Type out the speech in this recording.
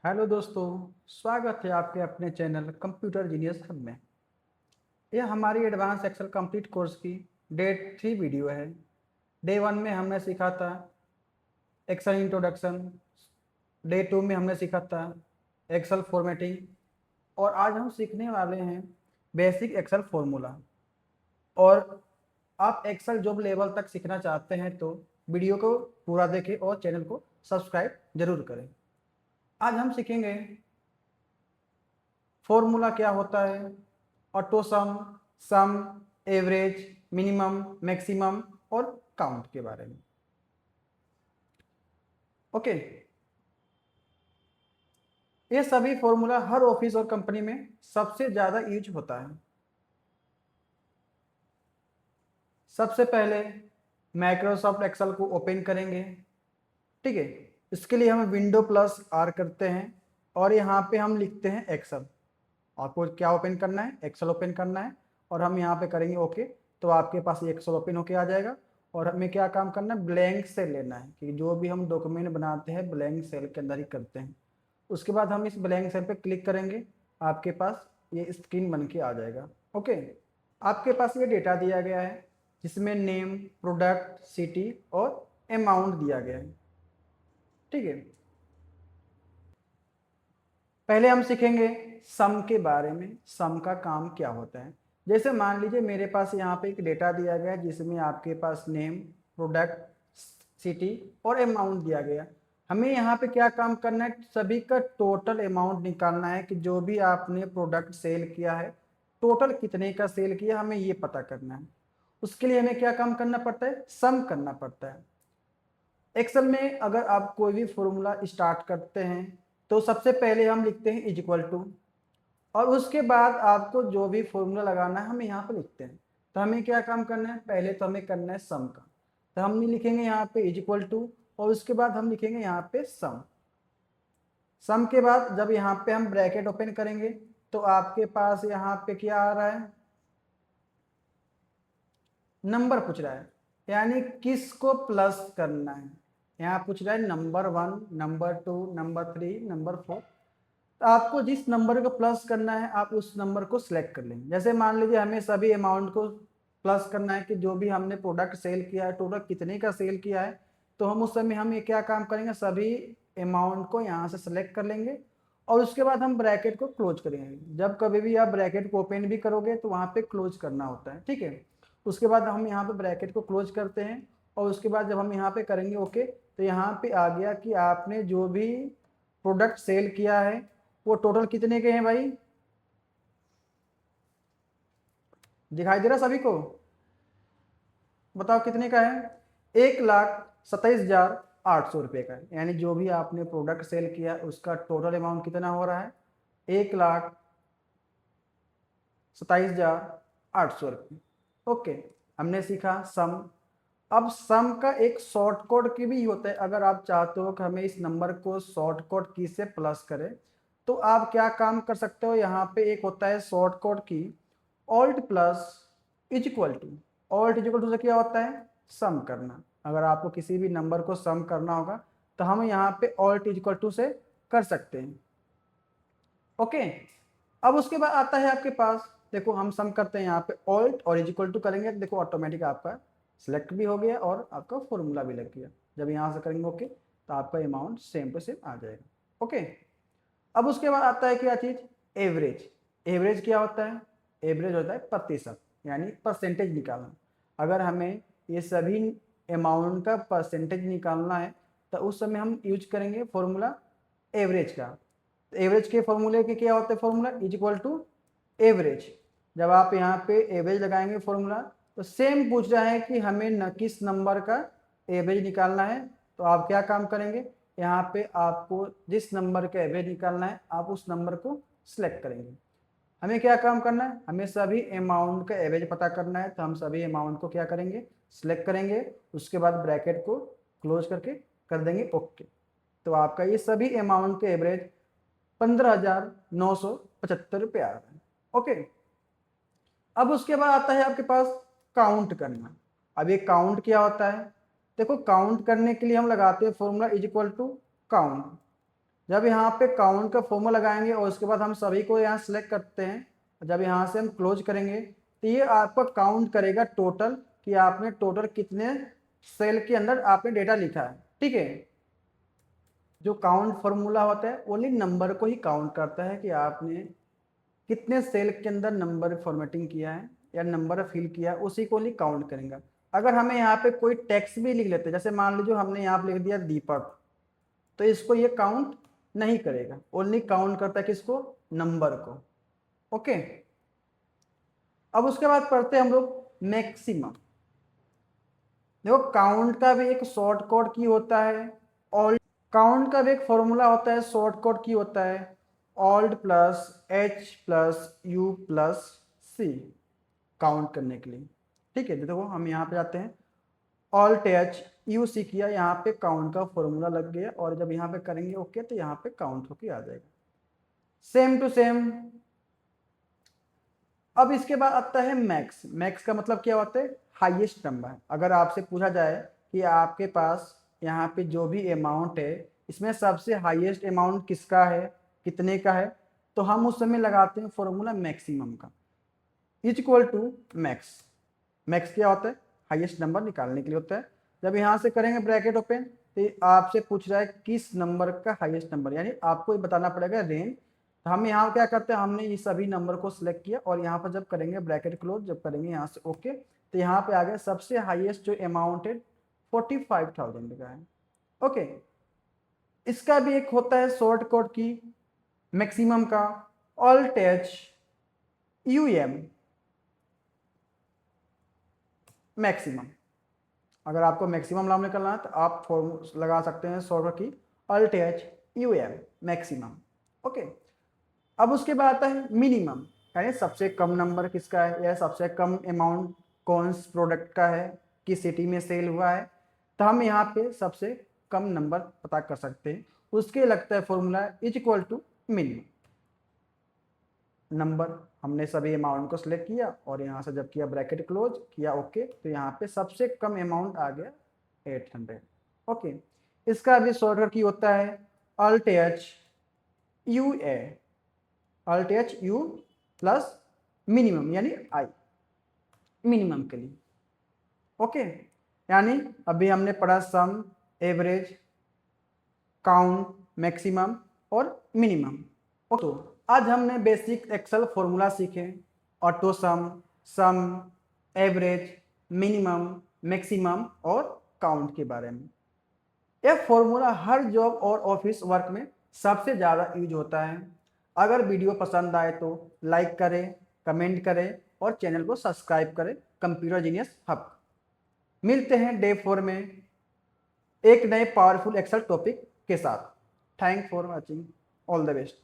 Hello दोस्तों, स्वागत है आपके अपने चैनल कंप्यूटर जीनियस हब में। यह हमारी एडवांस एक्सेल कंप्लीट कोर्स की डे 3 वीडियो है। डे 1 में हमने सीखा था एक्सेल इंट्रोडक्शन। डे 2 में हमने सीखा था एक्सेल फॉर्मेटिंग। और आज हम सीखने वाले हैं बेसिक एक्सेल फॉर्मूला। और आप एक्सेल जॉब लेवल तक सीखना चाहते हैं तो वीडियो को पूरा देखें और चैनल को सब्सक्राइब जरूर करें। आज हम सीखेंगे फॉर्मूला क्या होता है, ऑटो सम, सम, एवरेज, मिनिमम, मैक्सिमम और काउंट के बारे में। ओके, ये सभी फॉर्मूला हर ऑफिस और कंपनी में सबसे ज़्यादा यूज होता है। सबसे पहले माइक्रोसॉफ्ट एक्सेल को ओपन करेंगे। ठीक है, इसके लिए हम विंडो प्लस आर करते हैं और यहाँ पे हम लिखते हैं एक्सेल। आपको क्या ओपन करना है? एक्सेल ओपन करना है और हम यहाँ पे करेंगे ओके। तो आपके पास ये एक्सेल ओपन होके आ जाएगा। और हमें क्या काम करना है? ब्लैंक सेल लेना है कि जो भी हम डॉक्यूमेंट बनाते हैं ब्लैंक सेल के अंदर ही करते हैं। उसके बाद हम इस ब्लैंक सेल पे क्लिक करेंगे, आपके पास ये स्क्रीन बन के आ जाएगा। ओके, आपके पास ये डेटा दिया गया है जिसमें नेम, प्रोडक्ट, सिटी और अमाउंट दिया गया है। ठीक है, पहले हम सीखेंगे सम के बारे में। सम का काम क्या होता है? जैसे मान लीजिए मेरे पास यहाँ पे एक डेटा दिया गया है जिसमें आपके पास नेम, प्रोडक्ट, सिटी और अमाउंट दिया गया। हमें यहाँ पे क्या काम करना है? सभी का टोटल अमाउंट निकालना है कि जो भी आपने प्रोडक्ट सेल किया है टोटल कितने का सेल किया, हमें ये पता करना है। उसके लिए हमें क्या काम करना पड़ता है? सम करना पड़ता है। एक्सेल में अगर आप कोई भी फॉर्मूला स्टार्ट करते हैं तो सबसे पहले हम लिखते हैं इज इक्वल टू, और उसके बाद आपको जो भी फॉर्मूला लगाना है हम यहाँ पे लिखते हैं। तो हमें क्या काम करना है? पहले तो हमें करना है सम का। तो हम लिखेंगे यहाँ पे इज इक्वल टू और उसके बाद हम लिखेंगे यहाँ पे सम। सम के बाद जब यहाँ पे हम ब्रैकेट ओपन करेंगे तो आपके पास यहाँ पे क्या आ रहा है? नंबर पूछ रहा है, यानी किसको प्लस करना है। यहाँ पूछ रहा है नंबर 1, नंबर 2, नंबर 3, नंबर 4। तो आपको जिस नंबर को प्लस करना है आप उस नंबर को सिलेक्ट कर लेंगे। जैसे मान लीजिए हमें सभी अमाउंट को प्लस करना है कि जो भी हमने प्रोडक्ट सेल किया है टोटल कितने का सेल किया है। तो हम उस समय हम ये क्या काम करेंगे? सभी अमाउंट को यहाँ से सिलेक्ट कर लेंगे और उसके बाद हम ब्रैकेट को क्लोज करेंगे। जब कभी भी आप ब्रैकेट को ओपन भी करोगे तो वहाँ पे क्लोज करना होता है। ठीक है, उसके बाद हम यहाँ पे ब्रैकेट को क्लोज करते हैं और उसके बाद जब हम यहाँ पे करेंगे ओके तो यहाँ पे आ गया कि आपने जो भी प्रोडक्ट सेल किया है वो टोटल कितने के हैं भाई? दिखाई दे रहा सभी को? बताओ कितने का है? 1,27,800 रुपये का है। यानी जो भी आपने प्रोडक्ट सेल किया उसका टोटल अमाउंट कितना हो रहा है? 1,27,800 रुपये। ओके, हमने सीखा सम। अब सम का एक शॉर्ट कोड की भी होता है। अगर आप चाहते हो कि हमें इस नंबर को शॉर्ट कोड की से प्लस करें तो आप क्या काम कर सकते हो? यहाँ पे एक होता है short code key Alt plus is equal to. Alt is equal to से क्या होता है? सम करना। अगर आपको किसी भी नंबर को सम करना होगा तो हम यहाँ पे ऑल्ट इज इक्वल टू से कर सकते हैं। ओके, अब उसके बाद आता है आपके पास, देखो हम सम करते हैं यहाँ पे ऑल्ट और इज इक्वल टू करेंगे, देखो ऑटोमेटिक आपका सिलेक्ट भी हो गया और आपका फॉर्मूला भी लग गया। जब यहाँ से करेंगे ओके तो आपका अमाउंट सेम टू सेम आ जाएगा। ओके, अब उसके बाद आता है क्या चीज? एवरेज। एवरेज क्या होता है? एवरेज होता है प्रतिशत, यानी परसेंटेज निकालना। अगर हमें ये सभी अमाउंट का परसेंटेज निकालना है तो उस समय हम यूज करेंगे फॉर्मूला एवरेज का। तो एवरेज के फॉर्मूले के क्या होता है? Formula is equal to average. जब आप यहाँ पे एवरेज लगाएंगे फॉर्मूला तो सेम पूछ रहा है कि हमें न किस नंबर का एवरेज निकालना है। तो आप क्या काम करेंगे? यहाँ पे आपको जिस नंबर का एवरेज निकालना है आप उस नंबर को सिलेक्ट करेंगे। हमें क्या काम करना है? हमें सभी अमाउंट का एवरेज पता करना है। तो हम सभी अमाउंट को क्या करेंगे? सिलेक्ट करेंगे, उसके बाद ब्रैकेट को क्लोज करके कर देंगे ओके। तो आपका ये सभी अमाउंट के एवरेज 15,975 आ रहा है। ओके, अब उसके बाद आता है आपके पास काउंट करना। अब ये काउंट क्या होता है? देखो काउंट करने के लिए हम लगाते हैं formula is equal to count. जब यहाँ पे काउंट का फॉर्मूला लगाएंगे और उसके बाद हम सभी को यहाँ सेलेक्ट करते हैं, जब यहाँ से हम क्लोज करेंगे तो ये आपका काउंट करेगा टोटल कि आपने टोटल कितने सेल के अंदर आपने डेटा लिखा है। ठीक है, जो काउंट फॉर्मूला होता है ओनली नंबर को ही काउंट करता है कि आपने कितने सेल के अंदर नंबर फॉर्मेटिंग किया है या नंबर फिल किया है, उसी को ओनली काउंट करेंगे। अगर हमें यहाँ पे कोई टेक्स्ट भी लिख लेते हैं, जैसे मान लीजिए हमने यहाँ पे लिख दिया दीपक, तो इसको ये काउंट नहीं करेगा, ओनली काउंट करता है किसको, नंबर को। ओके, अब उसके बाद पढ़ते हैं हम लोग मैक्सिमम। देखो काउंट का भी एक शॉर्ट कोड की होता है, ऑल काउंट का भी एक फॉर्मूला होता है, शॉर्ट कोड की होता है Alt plus H plus U plus C count करने के लिए। ठीक है, देखो हम यहाँ पे जाते हैं, ऑल्ट एच यू सी किया, यहाँ पे काउंट का फॉर्मूला लग गया और जब यहाँ पे करेंगे ओके तो यहाँ पे काउंट होके आ जाएगा, सेम टू सेम। अब इसके बाद आता है मैक्स। मैक्स का मतलब क्या होता है, हाईएस्ट नंबर। अगर आपसे पूछा जाए कि आपके पास यहाँ पे जो भी अमाउंट है इसमें सबसे हाईएस्ट अमाउंट किसका है, कितने का है, तो हम उस समय लगाते हैं फॉर्मूला मैक्सिमम का, is equal to max. Max क्या होता है, हाईएस्ट नंबर निकालने के लिए होता है। जब यहाँ से करेंगे ब्रैकेट ओपन तो आपसे पूछ रहा है किस नंबर का हाईएस्ट नंबर, यानी आपको बताना पड़ेगा रेंज। तो हम यहाँ क्या करते हैं, हमने ये सभी नंबर को सिलेक्ट किया और यहाँ पर जब करेंगे ब्रैकेट क्लोज, जब करेंगे यहाँ से ओके, तो यहाँ पे आ गया सबसे हाईएस्ट जो अमाउंट है 45,000 का है। ओके, इसका भी एक होता है शॉर्ट कोड की मैक्सिमम का, Alt H U M maximum. अगर आपको मैक्सिमम नाम निकालना है तो आप फॉर्म लगा सकते हैं short key Alt H U M maximum. Okay, अब उसके बाद आता है मिनिमम, यानी सबसे कम नंबर किसका है या सबसे कम अमाउंट कौन से प्रोडक्ट का है, किस सिटी में सेल हुआ है, तो हम यहाँ पे सबसे कम नंबर पता कर सकते हैं। उसके लगता है formula is equal to minimum number. हमने सभी अमाउंट को सिलेक्ट किया और यहाँ से जब किया ब्रैकेट क्लोज किया ओके, तो यहाँ पे सबसे कम अमाउंट आ गया 800। ओके, इसका भी शॉर्टकट की होता है Alt H U A, Alt H U plus minimum यानी आई, मिनिमम के लिए। ओके, यानी अभी हमने पढ़ा सम, एवरेज, काउंट, मैक्सिमम और मिनिमम। तो आज हमने बेसिक एक्सेल फॉर्मूला सीखे, ऑटो सम, एवरेज, मिनिमम, मैक्सिमम और काउंट के बारे में। यह फॉर्मूला हर जॉब और ऑफिस वर्क में सबसे ज़्यादा यूज होता है। अगर वीडियो पसंद आए तो लाइक करें, कमेंट करें और चैनल को सब्सक्राइब करें कंप्यूटर जीनियस हब। मिलते हैं डे 4 में एक नए पावरफुल एक्सेल टॉपिक के साथ। Thank for watching, all the best.